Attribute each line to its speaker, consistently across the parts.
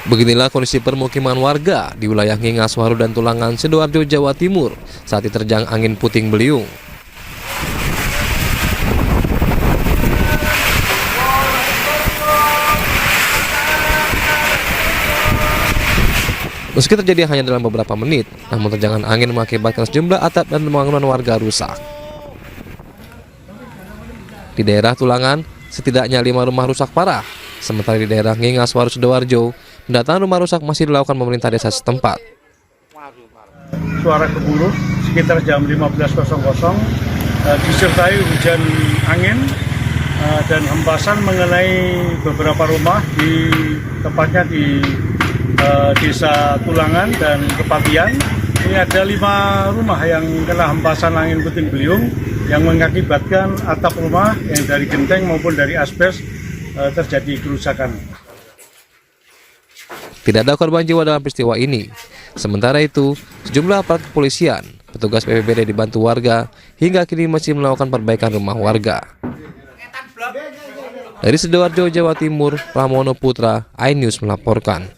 Speaker 1: Beginilah kondisi permukiman warga di wilayah Ngingaswaru dan Tulangan, Sidoarjo, Jawa Timur saat diterjang angin puting beliung. Meski terjadi hanya dalam beberapa menit, namun terjangan angin mengakibatkan sejumlah atap dan bangunan warga rusak. Di daerah Tulangan, setidaknya 5 rumah rusak parah, sementara di daerah Ngingaswaru, Sidoarjo, pendataan rumah rusak masih dilakukan pemerintah desa setempat.
Speaker 2: Suara gemuruh sekitar jam 15.00 disertai hujan angin dan hempasan mengenai beberapa rumah di tepatnya di desa Tulangan dan Kepatian. Ini ada 5 rumah yang kena hempasan angin puting beliung yang mengakibatkan atap rumah yang dari genteng maupun dari asbes terjadi kerusakan.
Speaker 1: Tidak ada korban jiwa dalam peristiwa ini. Sementara itu, sejumlah aparat kepolisian, petugas BPBD dibantu warga, hingga kini masih melakukan perbaikan rumah warga. Dari Sidoarjo, Jawa Timur, Pramono Putra, iNews melaporkan.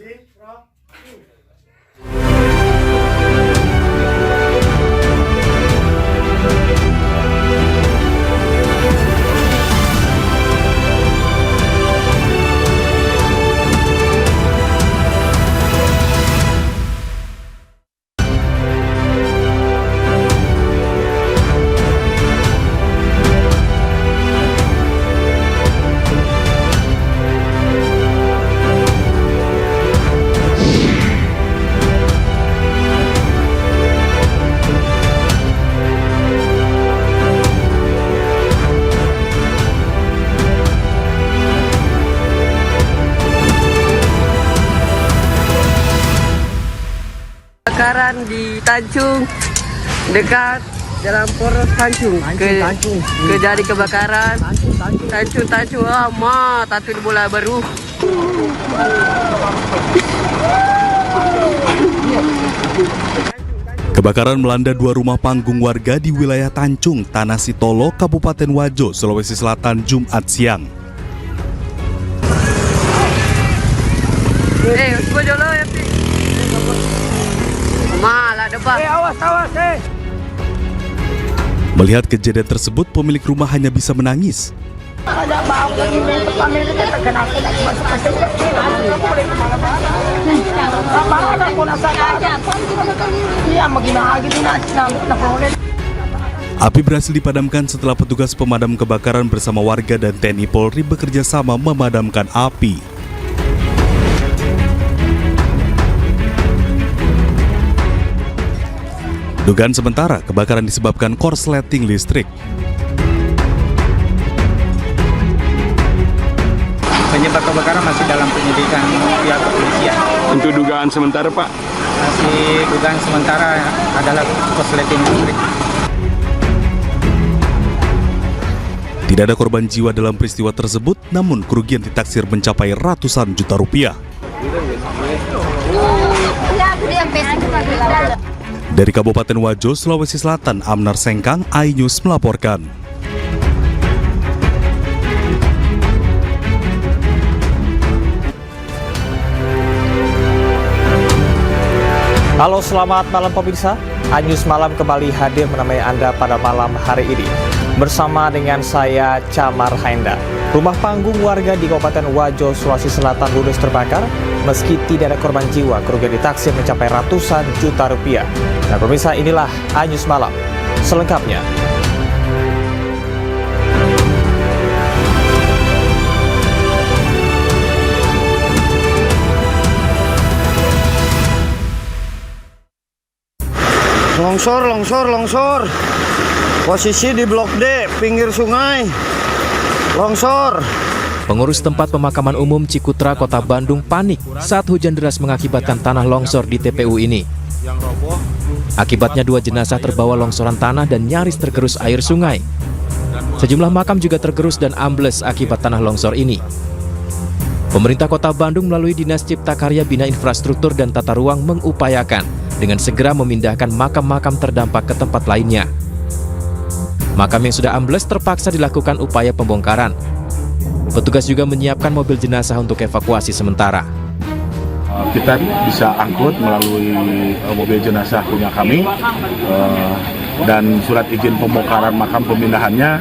Speaker 3: Kebakaran di Tanjung, dekat dalam poros Tanjung. Kejadi kebakaran Tanjung lama, tapi mulai baru.
Speaker 4: Kebakaran melanda 2 rumah panggung warga di wilayah Tanjung, Tanah Sitolo, Kabupaten Wajo, Sulawesi Selatan, Jumat siang. Melihat kejadian tersebut, pemilik rumah hanya bisa menangis. Api berhasil dipadamkan setelah petugas pemadam kebakaran bersama warga dan TNI Polri bekerja sama memadamkan api. Dugaan sementara, kebakaran disebabkan korsleting listrik.
Speaker 5: Penyebab kebakaran masih dalam penyidikan pihak kepolisian.
Speaker 6: Untuk dugaan sementara, Pak?
Speaker 5: Masih dugaan sementara adalah korsleting listrik.
Speaker 4: Tidak ada korban jiwa dalam peristiwa tersebut, namun kerugian ditaksir mencapai ratusan juta rupiah. Dari Kabupaten Wajo, Sulawesi Selatan, Amnar Sengkang, iNews melaporkan.
Speaker 7: Halo, selamat malam pemirsa. iNews Malam kembali hadir menemani Anda pada malam hari ini. Bersama dengan saya, Camar Hainda. Rumah panggung warga di Kabupaten Wajo, Sulawesi Selatan ludes terbakar. Meski tidak ada korban jiwa, kerugian ditaksir mencapai ratusan juta rupiah. Nah pemirsa, inilah iNews Malam selengkapnya.
Speaker 8: Longsor. Posisi di Blok D, pinggir sungai. Longsor.
Speaker 9: Pengurus tempat pemakaman umum Cikutra, Kota Bandung panik saat hujan deras mengakibatkan tanah longsor di TPU ini. Akibatnya 2 jenazah terbawa longsoran tanah dan nyaris tergerus air sungai. Sejumlah makam juga tergerus dan ambles akibat tanah longsor ini. Pemerintah Kota Bandung melalui Dinas Cipta Karya Bina Infrastruktur dan Tata Ruang mengupayakan dengan segera memindahkan makam-makam terdampak ke tempat lainnya. Makam yang sudah ambles terpaksa dilakukan upaya pembongkaran. Petugas juga menyiapkan mobil jenazah untuk evakuasi sementara.
Speaker 10: kita bisa angkut melalui mobil jenazah punya kami, dan surat izin pembongkaran makam pemindahannya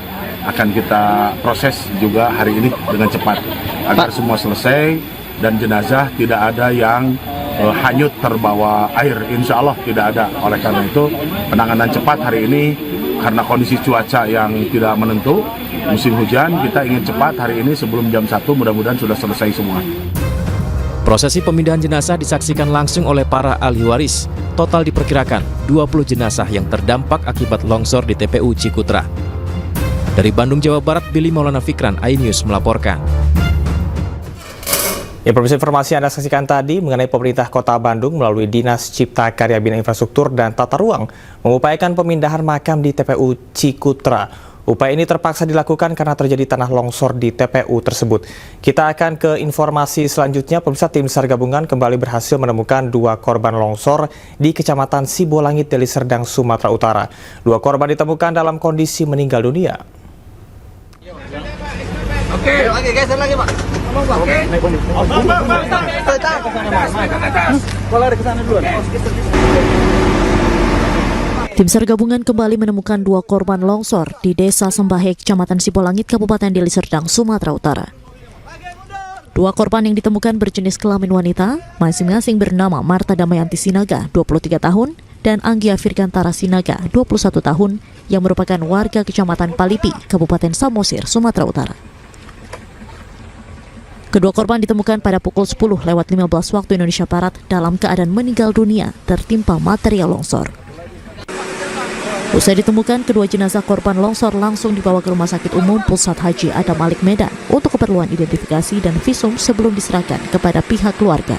Speaker 10: akan kita proses juga hari ini dengan cepat agar semua selesai dan jenazah tidak ada yang hanyut terbawa air. Insya Allah tidak ada. Oleh karena itu penanganan cepat hari ini karena kondisi cuaca yang tidak menentu, musim hujan, kita ingin cepat hari ini sebelum jam 1 mudah-mudahan sudah selesai semua.
Speaker 9: Prosesi pemindahan jenazah disaksikan langsung oleh para ahli waris. Total diperkirakan 20 jenazah yang terdampak akibat longsor di TPU Cikutra. Dari Bandung, Jawa Barat, Billy Maulana Fikran, iNews melaporkan.
Speaker 7: Informasi Anda saksikan tadi mengenai pemerintah Kota Bandung melalui Dinas Cipta Karya Bina Infrastruktur dan Tata Ruang mengupayakan pemindahan makam di TPU Cikutra. Upaya ini terpaksa dilakukan karena terjadi tanah longsor di TPU tersebut. Kita akan ke informasi selanjutnya. Pemirsa, tim SAR gabungan kembali berhasil menemukan 2 korban longsor di Kecamatan Sibolangit, Deli Serdang, Sumatera Utara. 2 korban ditemukan dalam kondisi meninggal dunia.
Speaker 3: Oke, lagi geser lagi, Pak. Oke.
Speaker 11: Tim SAR gabungan kembali menemukan 2 korban longsor di Desa Sembahe, Kecamatan Sibolangit, Kabupaten Deli Serdang, Sumatera Utara. 2 korban yang ditemukan berjenis kelamin wanita, masing-masing bernama Marta Damayanti Sinaga, 23 tahun, dan Anggia Firgantara Sinaga, 21 tahun, yang merupakan warga Kecamatan Palipi, Kabupaten Samosir, Sumatera Utara. Kedua korban ditemukan pada pukul 10:15 waktu Indonesia Barat dalam keadaan meninggal dunia tertimpa material longsor. Usai ditemukan, kedua jenazah korban longsor langsung dibawa ke Rumah Sakit Umum Pusat Haji Adam Malik Medan untuk keperluan identifikasi dan visum sebelum diserahkan kepada pihak keluarga.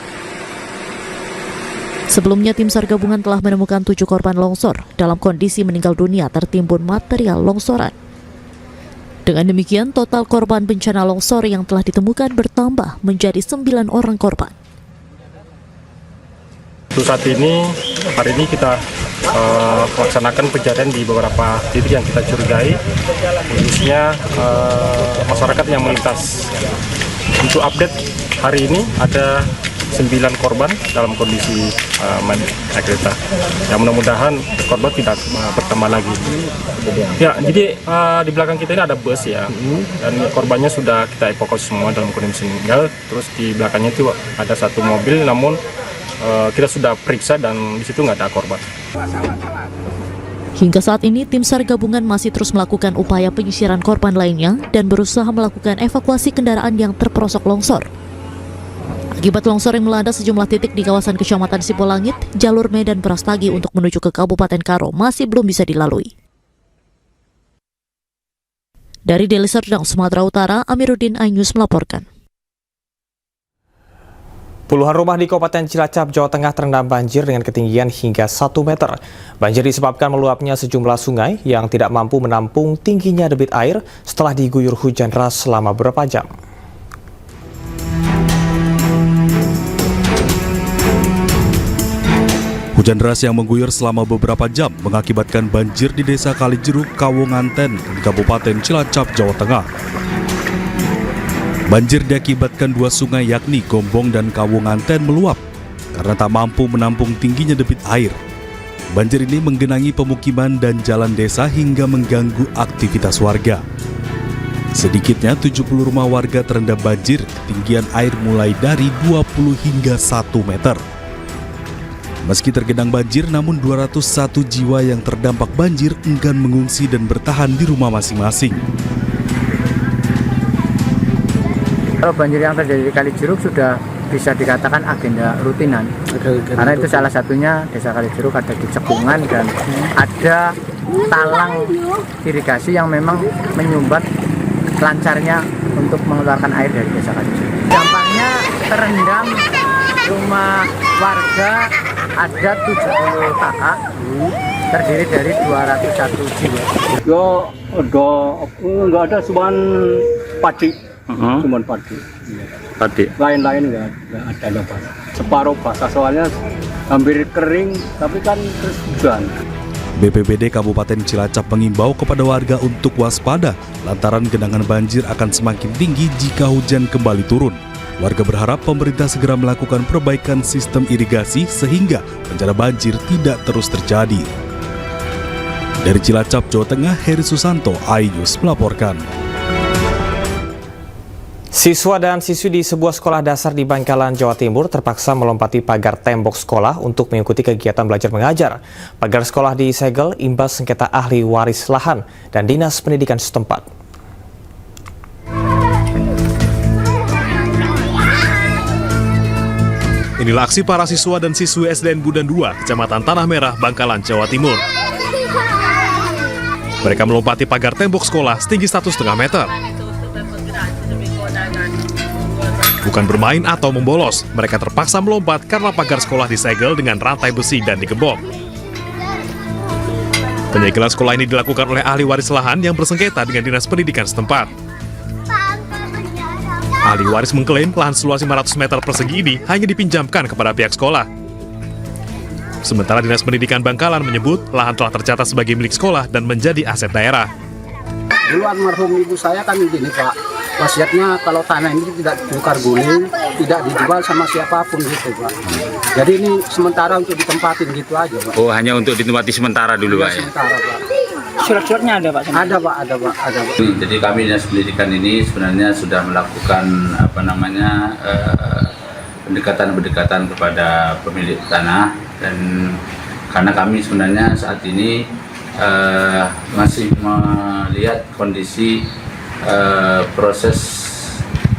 Speaker 11: Sebelumnya, tim SAR gabungan telah menemukan 7 korban longsor dalam kondisi meninggal dunia tertimbun material longsoran. Dengan demikian, total korban bencana longsor yang telah ditemukan bertambah menjadi 9 orang korban.
Speaker 12: Untuk saat ini, hari ini kita melaksanakan pencarian di beberapa titik yang kita curigai, khususnya masyarakat yang melintas. Untuk update hari ini ada 9 korban dalam kondisi naik kereta. Ya, mudah-mudahan korban tidak bertambah lagi. Ya, jadi di belakang kita ini ada bus ya, dan korbannya sudah kita evakuasi semua dalam kondisi meninggal. Terus di belakangnya itu ada 1 mobil, namun kita sudah periksa dan di situ nggak ada korban.
Speaker 11: Hingga saat ini, tim SAR gabungan masih terus melakukan upaya penyisiran korban lainnya dan berusaha melakukan evakuasi kendaraan yang terperosok longsor. Akibat longsor yang melanda sejumlah titik di kawasan Kecamatan Sibolangit, jalur Medan Brastagi untuk menuju ke Kabupaten Karo masih belum bisa dilalui. Dari Deli Serdang, Sumatera Utara, Amiruddin, iNews melaporkan.
Speaker 7: Puluhan rumah di Kabupaten Cilacap, Jawa Tengah terendam banjir dengan ketinggian hingga 1 meter. Banjir disebabkan meluapnya sejumlah sungai yang tidak mampu menampung tingginya debit air setelah diguyur hujan deras selama beberapa jam.
Speaker 4: Hujan deras yang mengguyur selama beberapa jam mengakibatkan banjir di Desa Kalijeruk, Kawunganten, di Kabupaten Cilacap, Jawa Tengah. Banjir diakibatkan 2 sungai yakni Gombong dan Kawunganten meluap karena tak mampu menampung tingginya debit air. Banjir ini menggenangi pemukiman dan jalan desa hingga mengganggu aktivitas warga. Sedikitnya 70 rumah warga terendam banjir, ketinggian air mulai dari 20 hingga 1 meter. Meski tergenang banjir, namun 201 jiwa yang terdampak banjir enggan mengungsi dan bertahan di rumah masing-masing.
Speaker 5: Kalau banjir yang terjadi di Kalijeruk sudah bisa dikatakan agenda rutinan. Karena itu salah satunya Desa Kalijeruk ada di cekungan dan ada talang irigasi yang memang menyumbat lancarnya untuk mengeluarkan air dari Desa Kalijeruk. Dampaknya terendam rumah warga ada 70 kakak, terdiri dari 201 jiwa.
Speaker 2: Nggak ada, cuman padi. Cuman padi. Lain-lain nggak ada apa. Separuh basah soalnya hampir kering, tapi kan terus hujan.
Speaker 4: BPBD Kabupaten Cilacap mengimbau kepada warga untuk waspada lantaran genangan banjir akan semakin tinggi jika hujan kembali turun. Warga berharap pemerintah segera melakukan perbaikan sistem irigasi sehingga bencana banjir tidak terus terjadi. Dari Cilacap, Jawa Tengah, Heri Susanto, iNews melaporkan.
Speaker 7: Siswa dan siswi di sebuah sekolah dasar di Bangkalan, Jawa Timur terpaksa melompati pagar tembok sekolah untuk mengikuti kegiatan belajar mengajar. Pagar sekolah disegel imbas sengketa ahli waris lahan dan Dinas Pendidikan setempat.
Speaker 13: Inilah aksi para siswa dan siswi SDN Budan 2, Kecamatan Tanah Merah, Bangkalan, Jawa Timur. Mereka melompati pagar tembok sekolah setinggi 1,5 meter. Bukan bermain atau membolos, mereka terpaksa melompat karena pagar sekolah disegel dengan rantai besi dan digembok. Penyegelan sekolah ini dilakukan oleh ahli waris lahan yang bersengketa dengan Dinas Pendidikan setempat. Ahli waris mengklaim lahan seluas 500 meter persegi ini hanya dipinjamkan kepada pihak sekolah. Sementara Dinas Pendidikan Bangkalan menyebut lahan telah tercatat sebagai milik sekolah dan menjadi aset daerah.
Speaker 3: Dulu almarhum ibu saya kan gini Pak, wasiatnya kalau tanah ini tidak ditukar guling, tidak dijual sama siapapun gitu Pak. Jadi ini sementara untuk ditempatin gitu aja Pak.
Speaker 14: Oh, hanya untuk ditempati sementara dulu Pak ya?
Speaker 3: Sementara Pak.
Speaker 5: Surat-suratnya ada Pak?
Speaker 3: Ada Pak.
Speaker 14: Jadi kami Dinas Pendidikan ini sebenarnya sudah melakukan pendekatan kepada pemilik tanah, dan karena kami sebenarnya saat ini masih melihat kondisi proses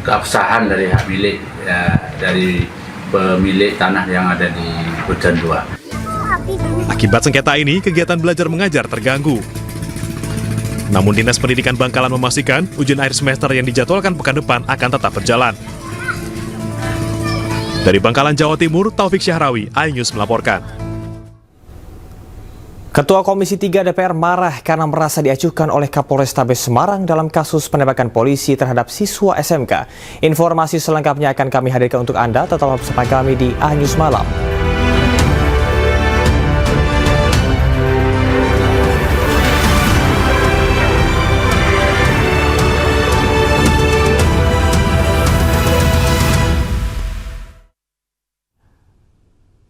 Speaker 14: keabsahan dari hak milik dari pemilik tanah yang ada di Budan 2.
Speaker 13: Akibat sengketa ini, kegiatan belajar mengajar terganggu. Namun Dinas Pendidikan Bangkalan memastikan ujian akhir semester yang dijadwalkan pekan depan akan tetap berjalan. Dari Bangkalan, Jawa Timur, Taufik Syahrawi, iNews melaporkan.
Speaker 7: Ketua Komisi 3 DPR marah karena merasa diacuhkan oleh Kapolrestabes Semarang dalam kasus penembakan polisi terhadap siswa SMK. Informasi selengkapnya akan kami hadirkan untuk Anda, tetap bersama kami di iNews Malam.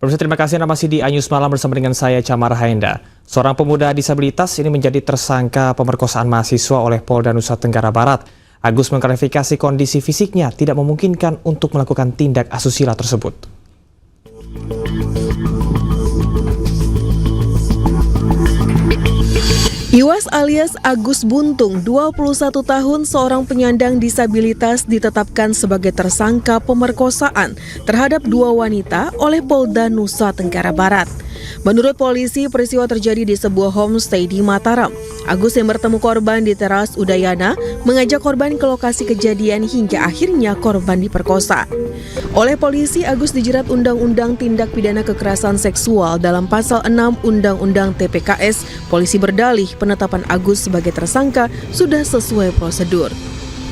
Speaker 7: Pemirsa, terima kasih Anda masih di iNews Malam bersama dengan saya Camar Haenda. Seorang pemuda disabilitas ini menjadi tersangka pemerkosaan mahasiswa oleh Polda Nusa Tenggara Barat. Agus mengklarifikasi kondisi fisiknya tidak memungkinkan untuk melakukan tindak asusila tersebut.
Speaker 15: Iwas alias Agus Buntung, 21 tahun, seorang penyandang disabilitas ditetapkan sebagai tersangka pemerkosaan terhadap 2 wanita oleh Polda Nusa Tenggara Barat. Menurut polisi, peristiwa terjadi di sebuah homestay di Mataram. Agus yang bertemu korban di teras Udayana mengajak korban ke lokasi kejadian hingga akhirnya korban diperkosa. Oleh polisi, Agus dijerat Undang-Undang Tindak Pidana Kekerasan Seksual dalam Pasal 6 Undang-Undang TPKS. Polisi berdalih penetapan Agus sebagai tersangka sudah sesuai prosedur.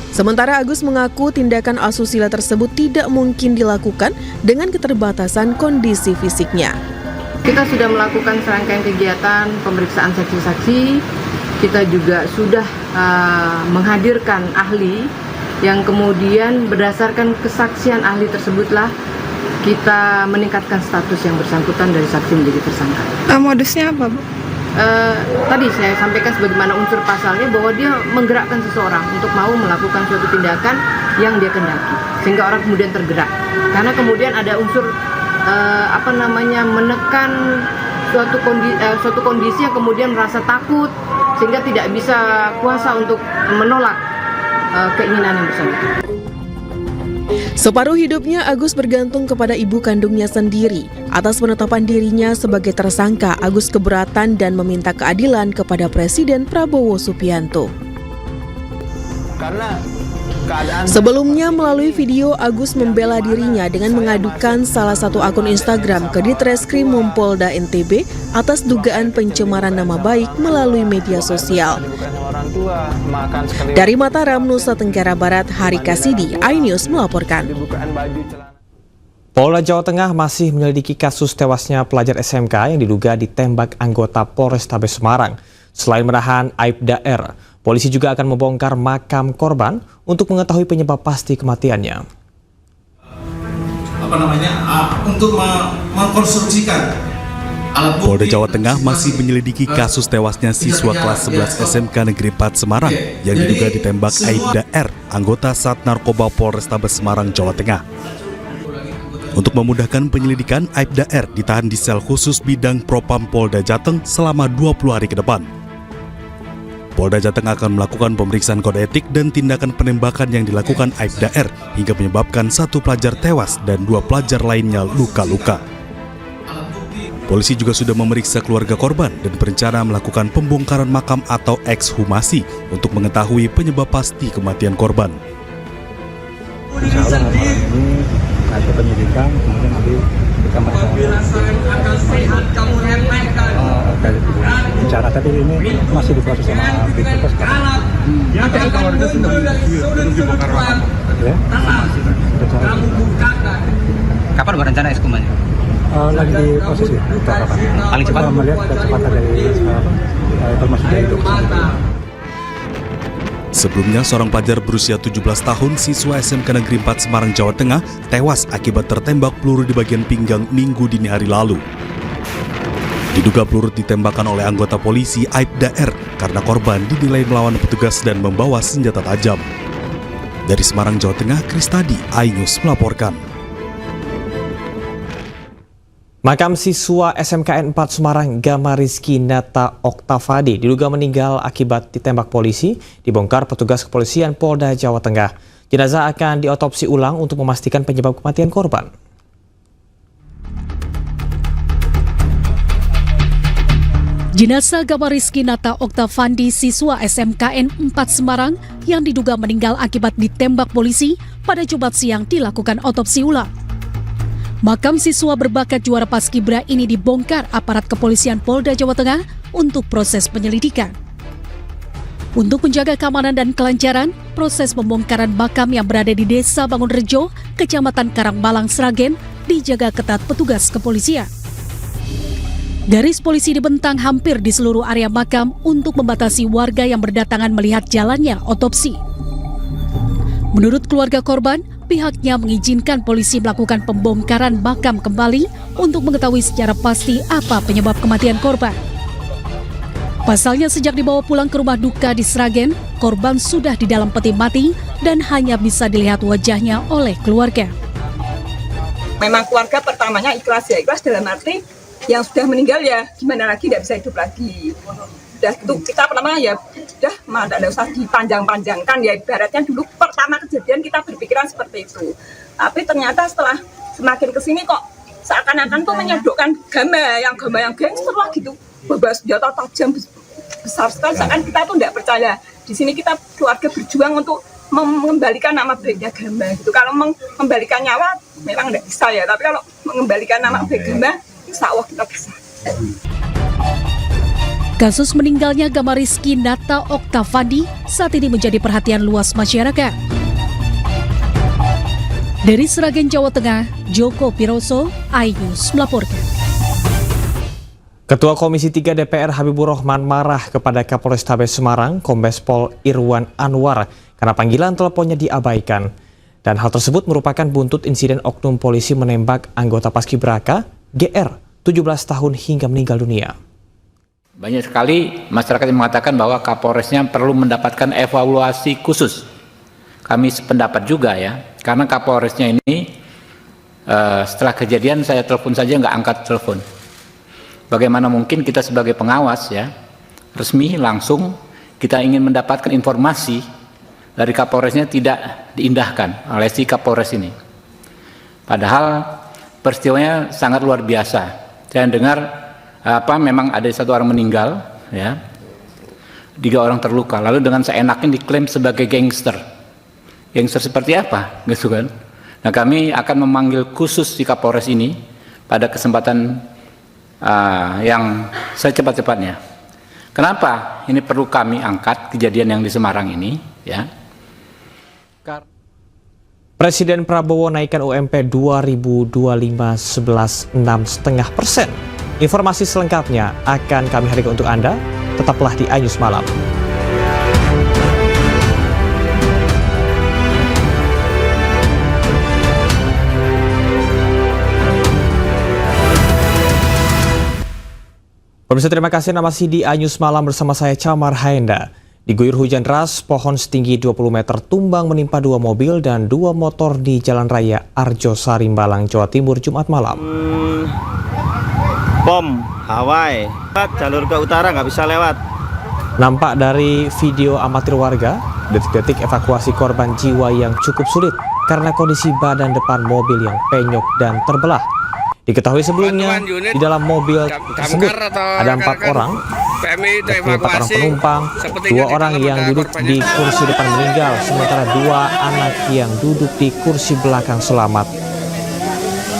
Speaker 15: Sementara Agus mengaku tindakan asusila tersebut tidak mungkin dilakukan dengan keterbatasan kondisi fisiknya.
Speaker 16: Kita sudah melakukan serangkaian kegiatan pemeriksaan saksi-saksi. Kita juga sudah menghadirkan ahli yang kemudian berdasarkan kesaksian ahli tersebutlah kita meningkatkan status yang bersangkutan dari saksi menjadi tersangka.
Speaker 17: Modusnya apa, Bu?
Speaker 16: Tadi saya sampaikan sebagaimana unsur pasalnya bahwa dia menggerakkan seseorang untuk mau melakukan suatu tindakan yang dia kendaki, sehingga orang kemudian tergerak. Karena kemudian ada unsur menekan suatu kondisi yang kemudian merasa takut sehingga tidak bisa kuasa untuk menolak keinginan yang bersangkutan.
Speaker 15: Separuh hidupnya Agus bergantung kepada ibu kandungnya sendiri. Atas penetapan dirinya sebagai tersangka, Agus keberatan dan meminta keadilan kepada Presiden Prabowo Subianto. Sebelumnya melalui video, Agus membela dirinya dengan mengadukan salah satu akun Instagram ke Ditreskrim Polda NTB atas dugaan pencemaran nama baik melalui media sosial. Dari Mataram, Nusa Tenggara Barat, Hari Kasidi, iNews melaporkan.
Speaker 7: Polda Jawa Tengah masih menyelidiki kasus tewasnya pelajar SMK yang diduga ditembak anggota Polrestabes Semarang. Selain menahan Aibda R, polisi juga akan membongkar makam korban untuk mengetahui penyebab pasti kematiannya.
Speaker 17: untuk mengkonstruksikan alat bukti.
Speaker 4: Polda Jawa Tengah masih menyelidiki kasus tewasnya siswa kelas 11 SMK Negeri 4 Semarang yang diduga ditembak Aibda R, anggota Sat Narkoba Polrestabes Semarang, Jawa Tengah. Untuk memudahkan penyelidikan, Aibda R ditahan di sel khusus bidang Propam Polda Jateng selama 20 hari ke depan. Polda Jateng akan melakukan pemeriksaan kode etik dan tindakan penembakan yang dilakukan Aibda R hingga menyebabkan 1 pelajar tewas dan 2 pelajar lainnya luka-luka. Polisi juga sudah memeriksa keluarga korban dan berencana melakukan pembongkaran makam atau ekshumasi untuk mengetahui penyebab pasti kematian korban.
Speaker 18: Insya Allah malam ini ada penyidikan, kemudian nanti kita bicara, tapi ini masih diproses sama Bikopes.
Speaker 17: Keluarga sudah belum dibongkar makam.
Speaker 18: Ya,
Speaker 3: Kapan berencana ekshumasi?
Speaker 18: Lagi di posisi
Speaker 3: paling cepat
Speaker 18: melihat kecepatan dari informasi dari dokter.
Speaker 4: Sebelumnya, seorang pelajar berusia 17 tahun siswa SMK Negeri 4 Semarang, Jawa Tengah tewas akibat tertembak peluru di bagian pinggang Minggu dini hari lalu. Diduga peluru ditembakkan oleh anggota polisi Aibda R karena korban dinilai melawan petugas dan membawa senjata tajam. Dari Semarang, Jawa Tengah, Kristadi, iNews melaporkan.
Speaker 7: Makam siswa SMKN 4 Semarang Gama Rizky Nata Oktavadi diduga meninggal akibat ditembak polisi, dibongkar petugas kepolisian Polda Jawa Tengah. Jenazah akan diotopsi ulang untuk memastikan penyebab kematian korban.
Speaker 19: Jenazah Gama Rizky Nata Oktavandi siswa SMKN 4 Semarang yang diduga meninggal akibat ditembak polisi pada Jumat siang dilakukan otopsi ulang. Makam siswa berbakat juara Paskibra ini dibongkar aparat kepolisian Polda Jawa Tengah untuk proses penyelidikan. Untuk menjaga keamanan dan kelancaran, proses pembongkaran makam yang berada di Desa Bangunrejo, Kecamatan Karangbalang, Sragen, dijaga ketat petugas kepolisian. Garis polisi dibentang hampir di seluruh area makam untuk membatasi warga yang berdatangan melihat jalannya otopsi. Menurut keluarga korban, pihaknya mengizinkan polisi melakukan pembongkaran makam kembali untuk mengetahui secara pasti apa penyebab kematian korban. Pasalnya sejak dibawa pulang ke rumah duka di Sragen, korban sudah di dalam peti mati dan hanya bisa dilihat wajahnya oleh keluarga.
Speaker 20: Memang keluarga pertamanya ikhlas ya, ikhlas dalam arti yang sudah meninggal ya gimana lagi, tidak bisa hidup lagi. Udah itu kita pertama ya udah tidak usah dipanjang-panjangkan ya, ibaratnya dulu pertama kejadian kita berpikiran seperti itu, tapi ternyata setelah semakin kesini kok seakan-akan tuh menyodokkan gama yang gangster lah gitu, bawa senjata tajam besar sekali, seakan kita tuh tidak percaya. Di sini kita keluarga berjuang untuk mengembalikan nama baiknya Gama gitu. Kalau mengembalikan nyawa memang tidak bisa ya, tapi kalau mengembalikan nama baik Gama insya Allah kita bisa.
Speaker 19: Kasus meninggalnya Gama Rizky Nata Oktavandi saat ini menjadi perhatian luas masyarakat. Dari Sragen, Jawa Tengah, Joko Piroso, iNews melaporkan.
Speaker 7: Ketua Komisi 3 DPR Habibur Rahman marah kepada Kapolrestabes Semarang, Kombes Pol Irwan Anwar, karena panggilan teleponnya diabaikan. Dan hal tersebut merupakan buntut insiden oknum polisi menembak anggota Paskibraka, GR, 17 tahun hingga meninggal dunia.
Speaker 21: Banyak sekali masyarakat yang mengatakan bahwa Kapolresnya perlu mendapatkan evaluasi khusus. Kami sependapat juga ya, karena Kapolresnya ini setelah kejadian saya telepon saja nggak angkat telepon. Bagaimana mungkin kita sebagai pengawas ya, resmi langsung kita ingin mendapatkan informasi dari Kapolresnya tidak diindahkan oleh si Kapolres ini. Padahal peristiwanya sangat luar biasa. Saya dengar memang ada 1 orang meninggal ya, 3 orang terluka, lalu dengan seenaknya diklaim sebagai gangster seperti apa gitu kan. Nah, kami akan memanggil khusus si Kapolres ini pada kesempatan yang secepat-cepatnya. Kenapa ini perlu kami angkat kejadian yang di Semarang ini ya?
Speaker 7: Presiden Prabowo naikkan UMP 2025 11,6%. Informasi selengkapnya akan kami hadirkan untuk Anda. Tetaplah di iNews Malam. Pemirsa, terima kasih. Nama Sidi Anyus Malam bersama saya Camar Haenda. Diguyur hujan deras, pohon setinggi 20 meter tumbang menimpa 2 mobil dan 2 motor di Jalan Raya Arjosari, Malang, Jawa Timur, Jumat malam.
Speaker 8: Bom, Hawaii. Jalur ke utara nggak bisa lewat.
Speaker 7: Nampak dari video amatir warga, detik-detik evakuasi korban jiwa yang cukup sulit karena kondisi badan depan mobil yang penyok dan terbelah. Diketahui sebelumnya, di dalam mobil tersebut ada 4 orang, 4 orang penumpang, 2 orang yang duduk di kursi depan meninggal, sementara 2 anak yang duduk di kursi belakang selamat.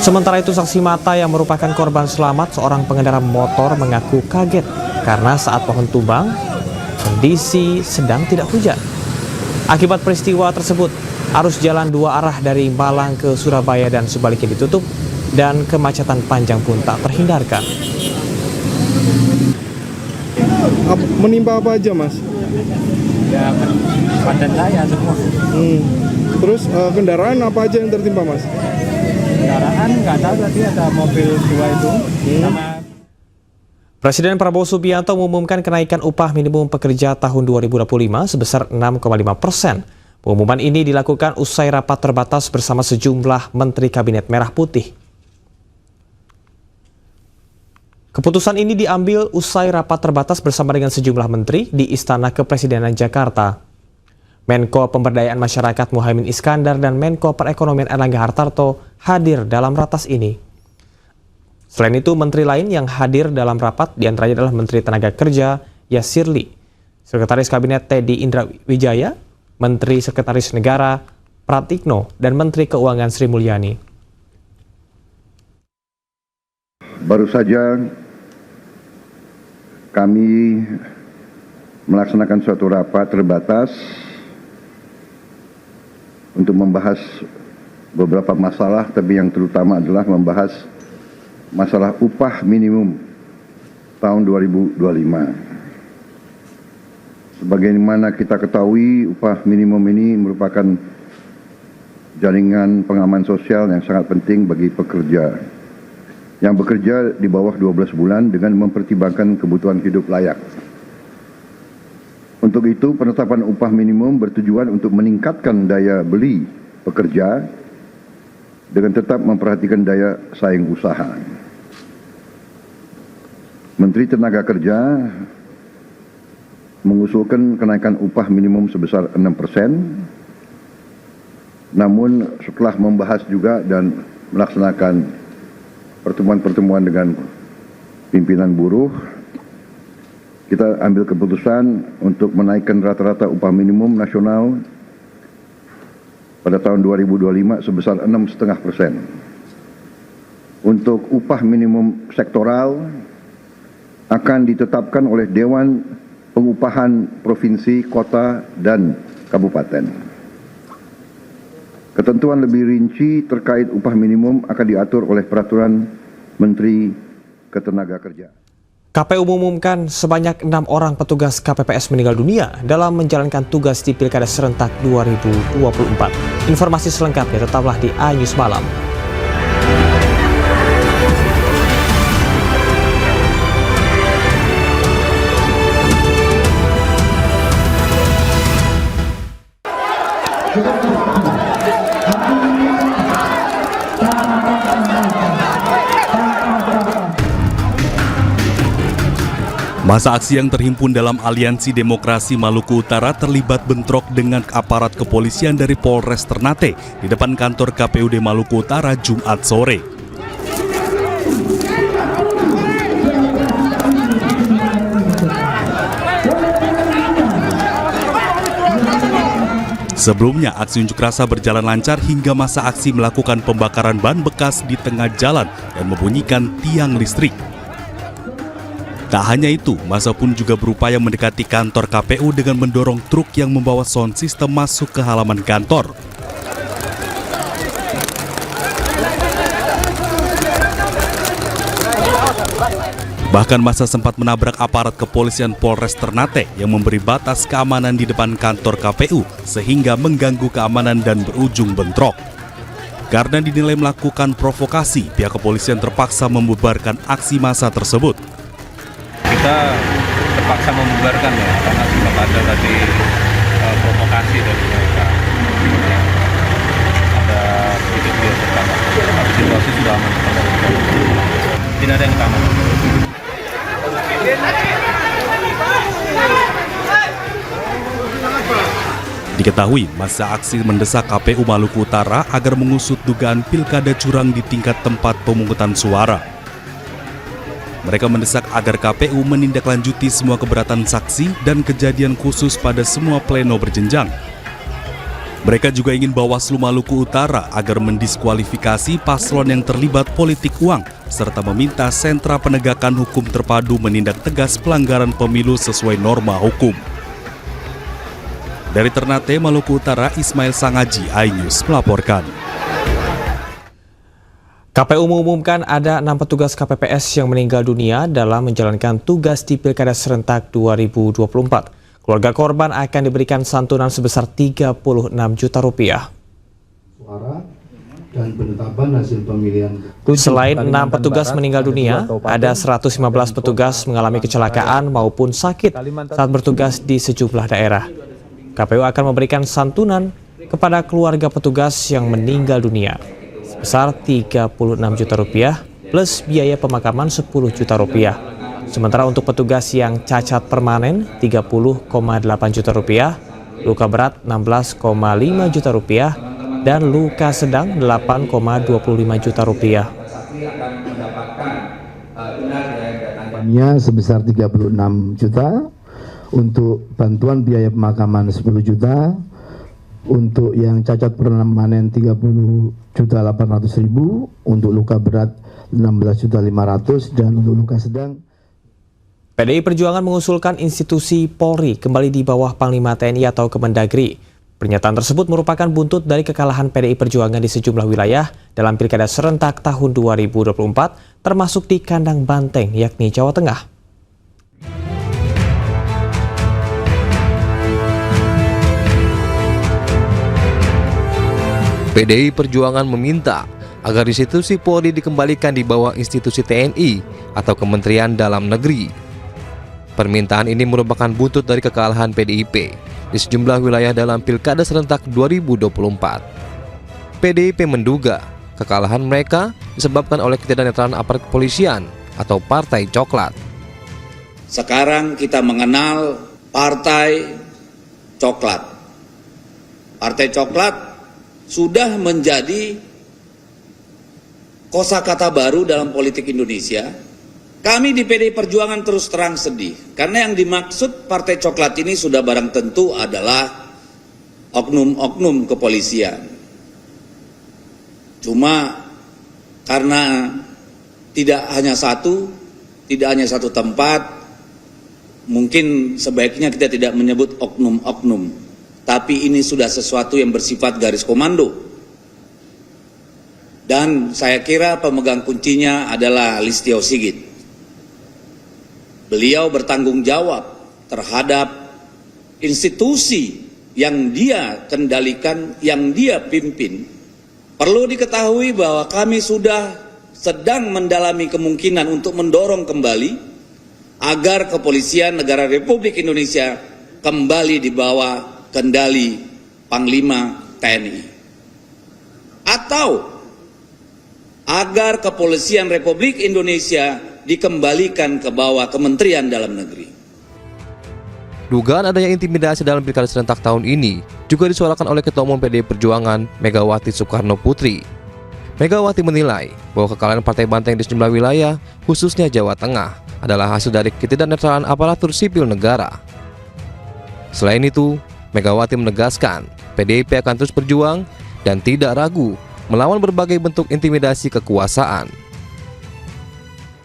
Speaker 7: Sementara itu, saksi mata yang merupakan korban selamat, seorang pengendara motor, mengaku kaget karena saat pohon tumbang, kondisi sedang tidak hujan. Akibat peristiwa tersebut, arus jalan 2 arah dari Malang ke Surabaya dan sebaliknya ditutup, dan kemacetan panjang pun tak terhindarkan.
Speaker 1: Menimpa apa aja, Mas?
Speaker 5: Ya, badan saya semua.
Speaker 1: Terus kendaraan apa aja yang tertimpa, Mas?
Speaker 5: Kendaraan nggak tahu, tadi ada mobil 2 itu.
Speaker 7: Presiden Prabowo Subianto mengumumkan kenaikan upah minimum pekerja tahun 2025 sebesar 6,5%. Pengumuman ini dilakukan usai rapat terbatas bersama sejumlah Menteri Kabinet Merah Putih. Keputusan ini diambil usai rapat terbatas bersama dengan sejumlah menteri di Istana Kepresidenan Jakarta. Menko Pemberdayaan Masyarakat Muhaimin Iskandar dan Menko Perekonomian Erlangga Hartarto hadir dalam ratas ini. Selain itu, menteri lain yang hadir dalam rapat diantaranya adalah Menteri Tenaga Kerja Yasirli, Sekretaris Kabinet Teddy Indra Wijaya, Menteri Sekretaris Negara Pratikno, dan Menteri Keuangan Sri Mulyani.
Speaker 22: Baru saja kami melaksanakan suatu rapat terbatas untuk membahas beberapa masalah, tapi yang terutama adalah membahas masalah upah minimum tahun 2025. Sebagaimana kita ketahui, upah minimum ini merupakan jaringan pengaman sosial yang sangat penting bagi pekerja yang bekerja di bawah 12 bulan dengan mempertimbangkan kebutuhan hidup layak. Untuk itu, penetapan upah minimum bertujuan untuk meningkatkan daya beli pekerja dengan tetap memperhatikan daya saing usaha. Menteri Tenaga Kerja mengusulkan kenaikan upah minimum sebesar 6%, namun setelah membahas juga dan melaksanakan pertemuan-pertemuan dengan pimpinan buruh, kita ambil keputusan untuk menaikkan rata-rata upah minimum nasional pada tahun 2025 sebesar 6,5%. Untuk upah minimum sektoral akan ditetapkan oleh Dewan Pengupahan Provinsi, Kota, dan Kabupaten. Ketentuan lebih rinci terkait upah minimum akan diatur oleh Peraturan Menteri Ketenagakerjaan.
Speaker 7: KPU mengumumkan sebanyak 6 orang petugas KPPS meninggal dunia dalam menjalankan tugas di Pilkada Serentak 2024. Informasi selengkapnya tetaplah di iNews Malam.
Speaker 4: Masa aksi yang terhimpun dalam Aliansi Demokrasi Maluku Utara terlibat bentrok dengan aparat kepolisian dari Polres Ternate di depan kantor KPUD Maluku Utara Jumat sore. Sebelumnya, aksi unjuk rasa berjalan lancar hingga masa aksi melakukan pembakaran ban bekas di tengah jalan dan membunyikan tiang listrik. Tak hanya itu, massa pun juga berupaya mendekati kantor KPU dengan mendorong truk yang membawa sound system masuk ke halaman kantor. Bahkan massa sempat menabrak aparat kepolisian Polres Ternate yang memberi batas keamanan di depan kantor KPU sehingga mengganggu keamanan dan berujung bentrok. Karena dinilai melakukan provokasi, pihak kepolisian terpaksa membubarkan aksi massa tersebut.
Speaker 6: kita terpaksa membubarkan ya, karena sempat ada tadi provokasi dari mereka. Ada sedikit gesekan, tapi situasi sudah aman. Tidak ada yang tamat.
Speaker 4: Diketahui masa aksi mendesak KPU Maluku Utara agar mengusut dugaan pilkada curang di tingkat tempat pemungutan suara. Mereka mendesak agar KPU menindaklanjuti semua keberatan saksi dan kejadian khusus pada semua pleno berjenjang. Mereka juga ingin Bawaslu Maluku Utara agar mendiskualifikasi paslon yang terlibat politik uang, serta meminta sentra penegakan hukum terpadu menindak tegas pelanggaran pemilu sesuai norma hukum. Dari Ternate, Maluku Utara, Ismail Sangaji, iNews melaporkan.
Speaker 7: KPU mengumumkan ada 6 petugas KPPS yang meninggal dunia dalam menjalankan tugas di Pilkada Serentak 2024. Keluarga korban akan diberikan santunan sebesar 36 juta rupiah.
Speaker 10: Suara dan penetapan hasil pemilihan.
Speaker 7: Selain 6 petugas meninggal dunia, ada 115 petugas mengalami kecelakaan maupun sakit saat bertugas di sejumlah daerah. KPU akan memberikan santunan kepada keluarga petugas yang meninggal dunia sebesar 36 juta rupiah plus biaya pemakaman 10 juta rupiah. Sementara untuk petugas yang cacat permanen 30,8 juta rupiah, luka berat 16,5 juta rupiah, dan luka sedang 8,25 juta rupiah.
Speaker 10: Sebesar 36 juta. Untuk bantuan biaya pemakaman 10 juta, untuk yang cacat permanen 30.800.000, untuk luka berat 16.500.000, dan untuk luka sedang.
Speaker 7: PDI Perjuangan mengusulkan institusi Polri kembali di bawah Panglima TNI atau Kemendagri. Pernyataan tersebut merupakan buntut dari kekalahan PDI Perjuangan di sejumlah wilayah dalam Pilkada Serentak tahun 2024, termasuk di kandang banteng yakni Jawa Tengah.
Speaker 23: PDI Perjuangan meminta agar institusi Polri dikembalikan di bawah institusi TNI atau Kementerian Dalam Negeri. Permintaan ini merupakan buntut dari kekalahan PDIP di sejumlah wilayah dalam Pilkada Serentak 2024. PDIP menduga kekalahan mereka disebabkan oleh ketidaknetralan aparat kepolisian atau Partai Coklat.
Speaker 24: Sekarang kita mengenal Partai Coklat. Partai Coklat sudah menjadi kosakata baru dalam politik Indonesia. Kami di PDI Perjuangan terus terang sedih, karena yang dimaksud Partai Coklat ini sudah barang tentu adalah oknum-oknum kepolisian. Cuma karena tidak hanya satu tempat, mungkin sebaiknya kita tidak menyebut oknum-oknum. Tapi ini sudah sesuatu yang bersifat garis komando. Dan saya kira pemegang kuncinya adalah Listio Sigit. Beliau bertanggung jawab terhadap institusi yang dia kendalikan, yang dia pimpin. Perlu diketahui bahwa kami sudah sedang mendalami kemungkinan untuk mendorong kembali agar kepolisian negara Republik Indonesia kembali di bawah kendali Panglima TNI, atau agar kepolisian Republik Indonesia dikembalikan ke bawah Kementerian Dalam Negeri.
Speaker 23: Dugaan adanya intimidasi dalam Pilkada Serentak tahun ini juga disuarakan oleh Ketua Umum PDI Perjuangan Megawati Soekarno Putri. Megawati menilai bahwa kekalahan Partai Banteng di sejumlah wilayah, khususnya Jawa Tengah, adalah hasil dari ketidaknetralan aparatur sipil negara. Selain itu, Megawati menegaskan PDIP akan terus berjuang dan tidak ragu melawan berbagai bentuk intimidasi kekuasaan.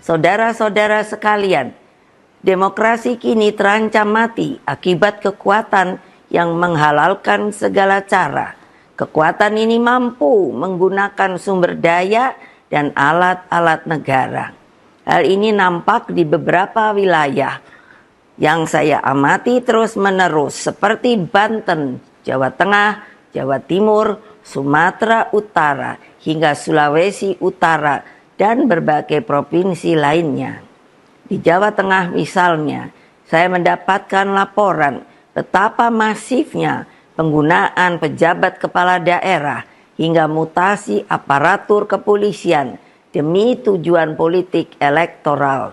Speaker 25: Saudara-saudara sekalian, demokrasi kini terancam mati akibat kekuatan yang menghalalkan segala cara. Kekuatan ini mampu menggunakan sumber daya dan alat-alat negara. Hal ini nampak di beberapa wilayah yang saya amati terus-menerus seperti Banten, Jawa Tengah, Jawa Timur, Sumatera Utara, hingga Sulawesi Utara, dan berbagai provinsi lainnya. Di Jawa Tengah misalnya, saya mendapatkan laporan betapa masifnya penggunaan pejabat kepala daerah hingga mutasi aparatur kepolisian demi tujuan politik elektoral.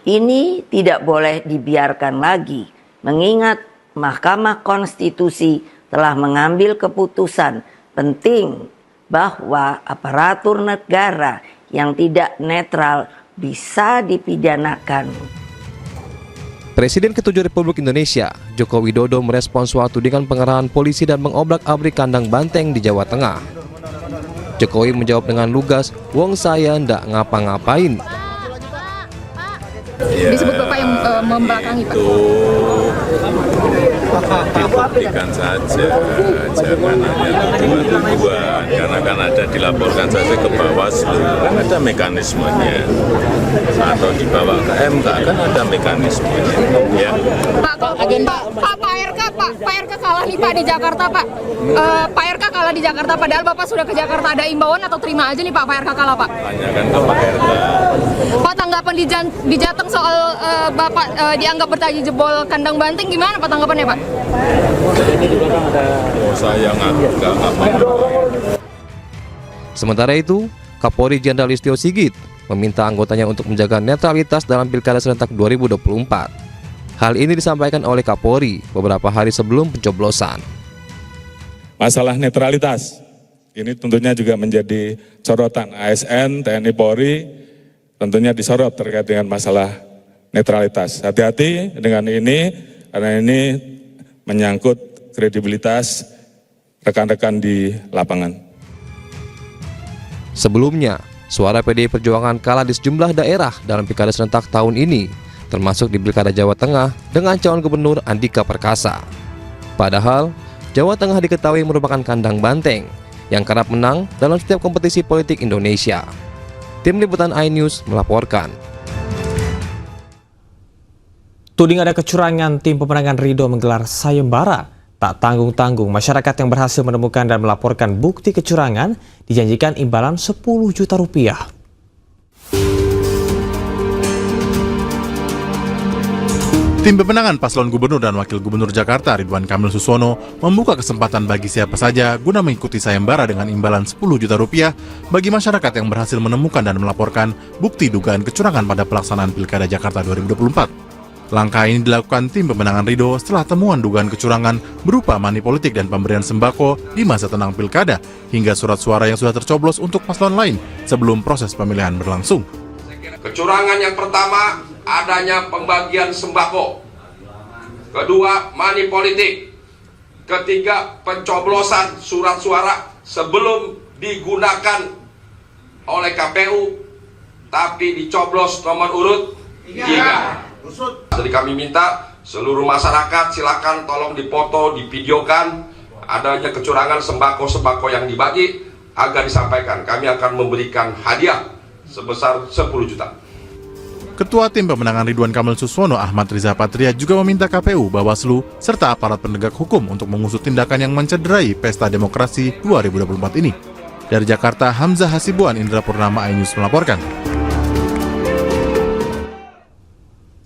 Speaker 25: Ini tidak boleh dibiarkan lagi, mengingat Mahkamah Konstitusi telah mengambil keputusan penting bahwa aparatur negara yang tidak netral bisa dipidanakan.
Speaker 23: Presiden ke-7 Republik Indonesia, Joko Widodo merespons soal tudingan pengerahan polisi dan mengobrak-abrik kandang banteng di Jawa Tengah. Jokowi menjawab dengan lugas, "Wong saya ndak ngapa-ngapain."
Speaker 2: Disebut Bapak yang membelakangi, Pak.
Speaker 9: Dibuktikan saja, jangan hanya tuduhan-tuduhan, karena kan ada dilaporkan saja ke Bawaslu, kan ada mekanismenya, atau dibawa ke MK, kan ada mekanismenya, ya.
Speaker 2: Pak RK kalah nih Pak di Jakarta, Pak. Pak RK kalah di Jakarta, padahal Bapak sudah ke Jakarta, ada imbauan atau terima aja nih Pak RK kalah, Pak?
Speaker 9: Tanyakan ke Pak RK.
Speaker 2: Pak, tanggapan di Jateng soal Bapak dianggap bertaji jebol kandang banteng, gimana Pak tanggapannya, Pak?
Speaker 9: Oh, saya nggak apa-apa.
Speaker 23: Sementara itu, Kapolri Jenderal Listio Sigit meminta anggotanya untuk menjaga netralitas dalam Pilkada serentak 2024. Hal ini disampaikan oleh Kapolri beberapa hari sebelum pencoblosan.
Speaker 11: Masalah netralitas ini tentunya juga menjadi sorotan ASN, TNI Polri, tentunya disorot terkait dengan masalah netralitas. Hati-hati dengan ini, karena ini menyangkut kredibilitas rekan-rekan di lapangan.
Speaker 23: Sebelumnya, suara PDI Perjuangan kalah di sejumlah daerah dalam Pilkada serentak tahun ini, termasuk di Pilkada Jawa Tengah dengan calon gubernur Andika Perkasa. Padahal, Jawa Tengah diketahui merupakan kandang banteng yang kerap menang dalam setiap kompetisi politik Indonesia. Tim Liputan iNews melaporkan.
Speaker 7: Tuding ada kecurangan, tim pemenangan Ridho menggelar sayembara. Tak tanggung-tanggung, masyarakat yang berhasil menemukan dan melaporkan bukti kecurangan dijanjikan imbalan 10 juta rupiah.
Speaker 12: Tim pemenangan paslon gubernur dan wakil gubernur Jakarta Ridwan Kamil Suswono membuka kesempatan bagi siapa saja guna mengikuti sayembara dengan imbalan 10 juta rupiah bagi masyarakat yang berhasil menemukan dan melaporkan bukti dugaan kecurangan pada pelaksanaan Pilkada Jakarta 2024. Langkah ini dilakukan tim pemenangan Ridho setelah temuan dugaan kecurangan berupa money politik dan pemberian sembako di masa tenang Pilkada hingga surat suara yang sudah tercoblos untuk paslon lain sebelum proses pemilihan berlangsung.
Speaker 14: Kecurangan yang pertama, adanya pembagian sembako. Kedua, money politik. Ketiga, pencoblosan surat suara sebelum digunakan oleh KPU tapi dicoblos nomor urut 3. Jadi kami minta seluruh masyarakat silakan tolong dipoto, divideokan adanya kecurangan sembako-sembako yang dibagi agar disampaikan. Kami akan memberikan hadiah sebesar 10 juta.
Speaker 12: Ketua Tim Pemenangan Ridwan Kamil Suswono Ahmad Riza Patria juga meminta KPU, Bawaslu, serta aparat penegak hukum untuk mengusut tindakan yang mencederai Pesta Demokrasi 2024 ini. Dari Jakarta, Hamzah Hasibuan, Indra Purnama, iNews melaporkan.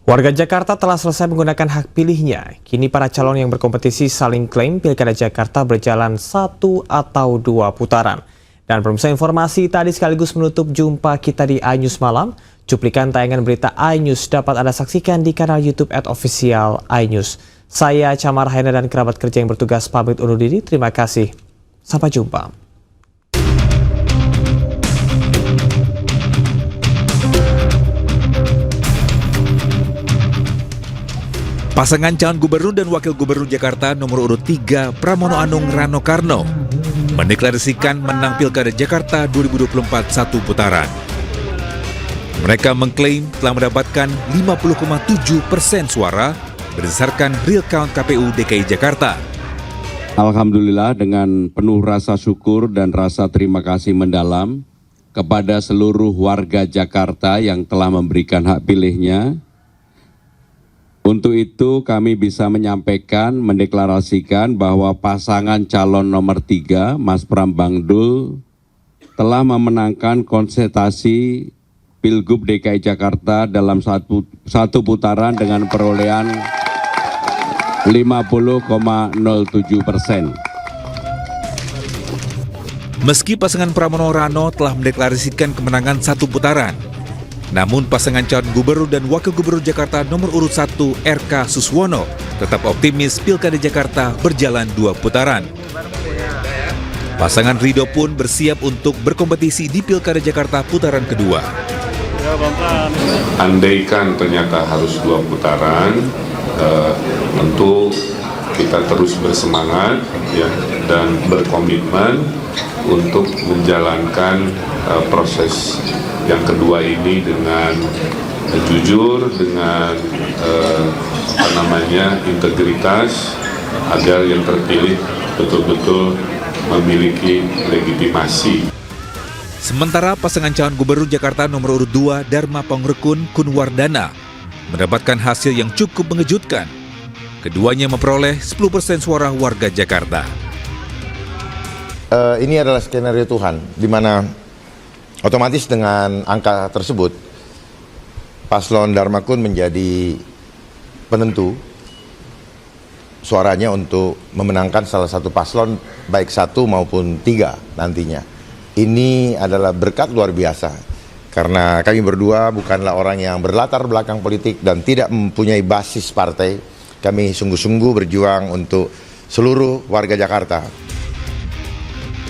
Speaker 7: Warga Jakarta telah selesai menggunakan hak pilihnya. Kini para calon yang berkompetisi saling klaim Pilkada Jakarta berjalan 1 atau 2 putaran. Dan pemirsa, informasi tadi sekaligus menutup jumpa kita di iNews Malam. Cuplikan tayangan berita iNews dapat Anda saksikan di kanal YouTube @official iNews. Saya Camar Haina dan kerabat kerja yang bertugas pamit undur diri. Terima kasih. Sampai jumpa.
Speaker 26: Pasangan calon gubernur dan wakil gubernur Jakarta nomor urut 3 Pramono Anung Rano Karno mendeklarasikan menang Pilkada Jakarta 2024 1 putaran. Mereka mengklaim telah mendapatkan 50,7% suara berdasarkan real count KPU DKI Jakarta.
Speaker 27: Alhamdulillah, dengan penuh rasa syukur dan rasa terima kasih mendalam kepada seluruh warga Jakarta yang telah memberikan hak pilihnya. Untuk itu kami bisa menyampaikan, mendeklarasikan bahwa pasangan calon nomor 3, Mas Pram Bangdul, telah memenangkan konsultasi Pilgub DKI Jakarta dalam satu putaran dengan perolehan 50,07%.
Speaker 26: Meski pasangan Pramono Rano telah mendeklarasikan kemenangan satu putaran, namun pasangan calon gubernur dan wakil gubernur Jakarta nomor urut 1 RK Suswono tetap optimis Pilkada Jakarta berjalan 2 putaran. Pasangan Ridho pun bersiap untuk berkompetisi di Pilkada Jakarta putaran kedua.
Speaker 3: Andaikan ternyata harus 2 putaran, tentu kita terus bersemangat ya, dan berkomitmen untuk menjalankan proses yang kedua ini dengan jujur, dengan integritas, agar yang terpilih betul-betul memiliki legitimasi.
Speaker 26: Sementara pasangan calon gubernur Jakarta nomor urut 2 Dharma Pangrekun Kunwardana mendapatkan hasil yang cukup mengejutkan. Keduanya memperoleh 10% suara warga Jakarta.
Speaker 13: Ini adalah skenario Tuhan, di mana otomatis dengan angka tersebut, Paslon Dharma Kun menjadi penentu suaranya untuk memenangkan salah satu paslon, baik 1 maupun 3 nantinya. Ini adalah berkat luar biasa, karena kami berdua bukanlah orang yang berlatar belakang politik dan tidak mempunyai basis partai. Kami sungguh-sungguh berjuang untuk seluruh warga Jakarta.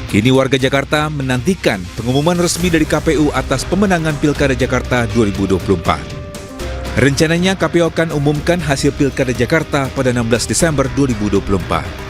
Speaker 26: Kini warga Jakarta menantikan pengumuman resmi dari KPU atas pemenangan Pilkada Jakarta 2024. Rencananya KPU akan umumkan hasil Pilkada Jakarta pada 16 Desember 2024.